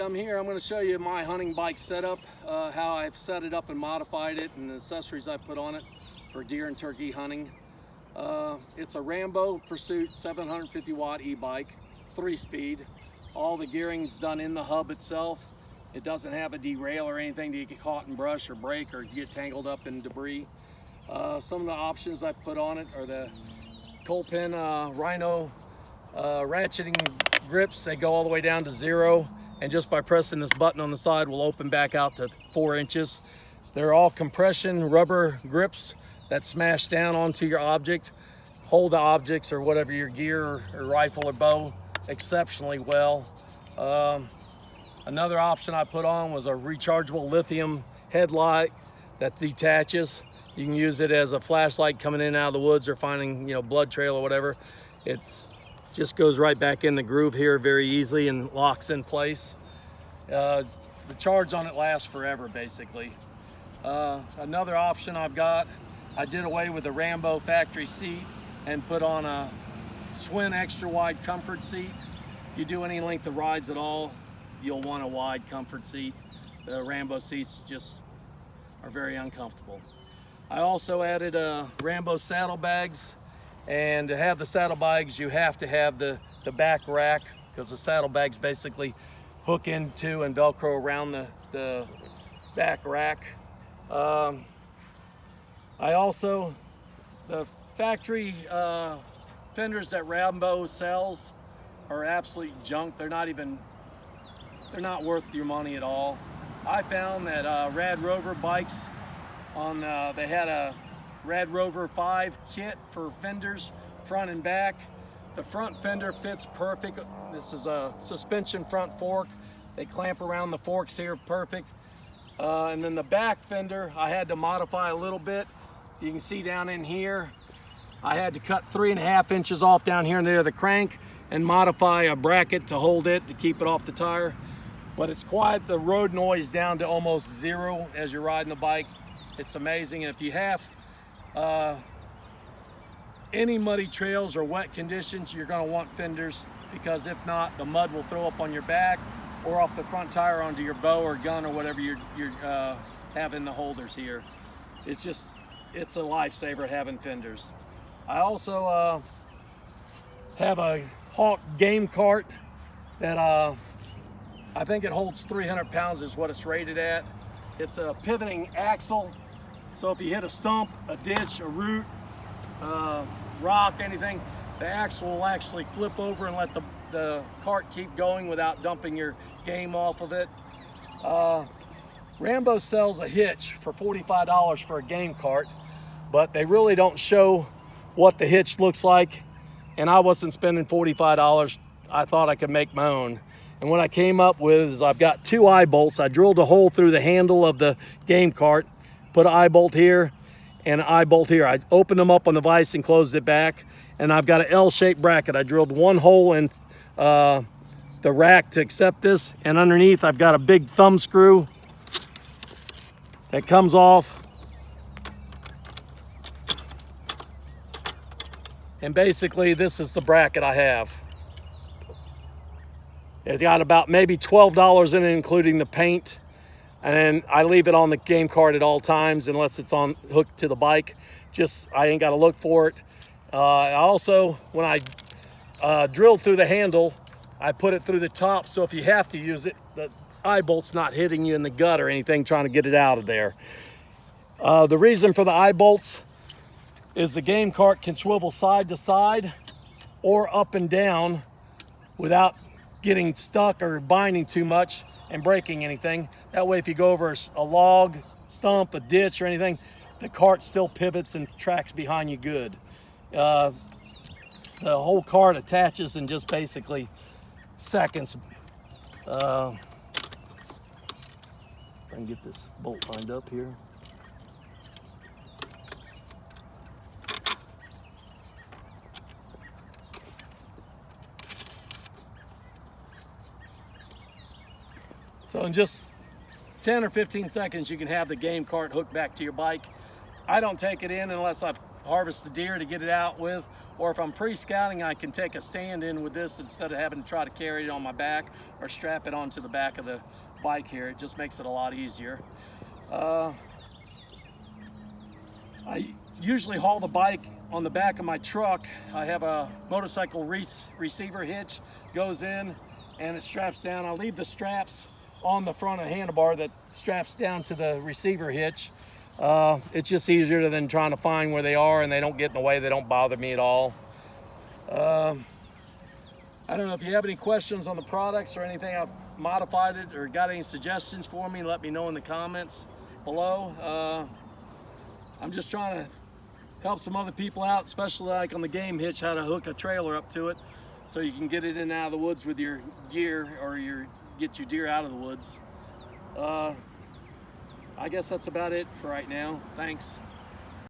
I'm here. I'm going to show you my hunting bike setup, how I've set it up and modified it, and the accessories I put on it for deer and turkey hunting. It's a Rambo Pursuit 750 watt e-bike, 3-speed. All the gearing's done in the hub itself. It doesn't have a derail or anything to get caught in brush or break or get tangled up in debris. Some of the options I put on it are the Colpin Rhino ratcheting grips. They go all the way down to 0. And just by pressing this button on the side will open back out to 4 inches. They're all compression rubber grips that smash down onto your object, hold the objects or whatever your gear or rifle or bow exceptionally well. Another option I put on was a rechargeable lithium headlight that detaches. You can use it as a flashlight coming in and out of the woods or finding, blood trail or whatever. It's just goes right back in the groove here very easily and locks in place. The charge on it lasts forever, basically. Another option I've got, I did away with the Rambo factory seat and put on a Swin extra wide comfort seat. If you do any length of rides at all, you'll want a wide comfort seat. The Rambo seats just are very uncomfortable. I also added Rambo saddlebags. And to have the saddlebags, you have to have the back rack, because the saddlebags basically hook into and Velcro around the back rack. I also, the factory fenders that Rambo sells are absolute junk. They're not worth your money at all. I found that Rad Rover bikes, they had a Rad Rover 5 kit for fenders, front and back. The front fender fits perfect. This is a suspension front fork. They clamp around the forks here perfect. And then the back fender, I had to modify a little bit. You can see down in here, I had to cut 3.5 inches off down here near the crank and modify a bracket to hold it, to keep it off the tire. But it's quiet the road noise down to almost 0 as you're riding the bike. It's amazing. And if you have any muddy trails or wet conditions, you're going to want fenders, because if not, the mud will throw up on your back or off the front tire onto your bow or gun or whatever you're having the holders here. It's a lifesaver having fenders. I also have a Hawk game cart that I think it holds 300 pounds is what it's rated at. It's a pivoting axle. So if you hit a stump, a ditch, a root, rock, anything, the axle will actually flip over and let the cart keep going without dumping your game off of it. Rambo sells a hitch for $45 for a game cart, but they really don't show what the hitch looks like. And I wasn't spending $45. I thought I could make my own. And what I came up with is I've got 2 eye bolts. I drilled a hole through the handle of the game cart, put an eye bolt here and an eye bolt here. I opened them up on the vise and closed it back. And I've got an L-shaped bracket. I drilled 1 hole in the rack to accept this. And underneath I've got a big thumb screw that comes off. And basically this is the bracket I have. It's got about maybe $12 in it, including the paint. And I leave it on the game cart at all times unless it's hooked to the bike. I ain't got to look for it. I also, when I drilled through the handle, I put it through the top, so if you have to use it, the eye bolt's not hitting you in the gut or anything trying to get it out of there. The reason for the eye bolts is the game cart can swivel side to side or up and down without getting stuck or binding too much and breaking anything. That way, if you go over a log, stump, a ditch or anything, the cart still pivots and tracks behind you good. The whole cart attaches in just basically seconds. If I can get this bolt lined up here. So in just 10 or 15 seconds, you can have the game cart hooked back to your bike. I don't take it in unless I've harvested the deer to get it out with, or if I'm pre-scouting, I can take a stand in with this instead of having to try to carry it on my back or strap it onto the back of the bike here. It just makes it a lot easier. I usually haul the bike on the back of my truck. I have a motorcycle receiver hitch, goes in and it straps down. I leave the straps on the front of the handlebar that straps down to the receiver hitch. It's just easier than trying to find where they are, and they don't get in the way. They don't bother me at all. I don't know if you have any questions on the products or anything. I've modified it or got any suggestions for me, let me know in the comments below. I'm just trying to help some other people out, especially like on the game hitch, how to hook a trailer up to it so you can get it in and out of the woods with your gear, or get your deer out of the woods. I guess that's about it for right now. Thanks.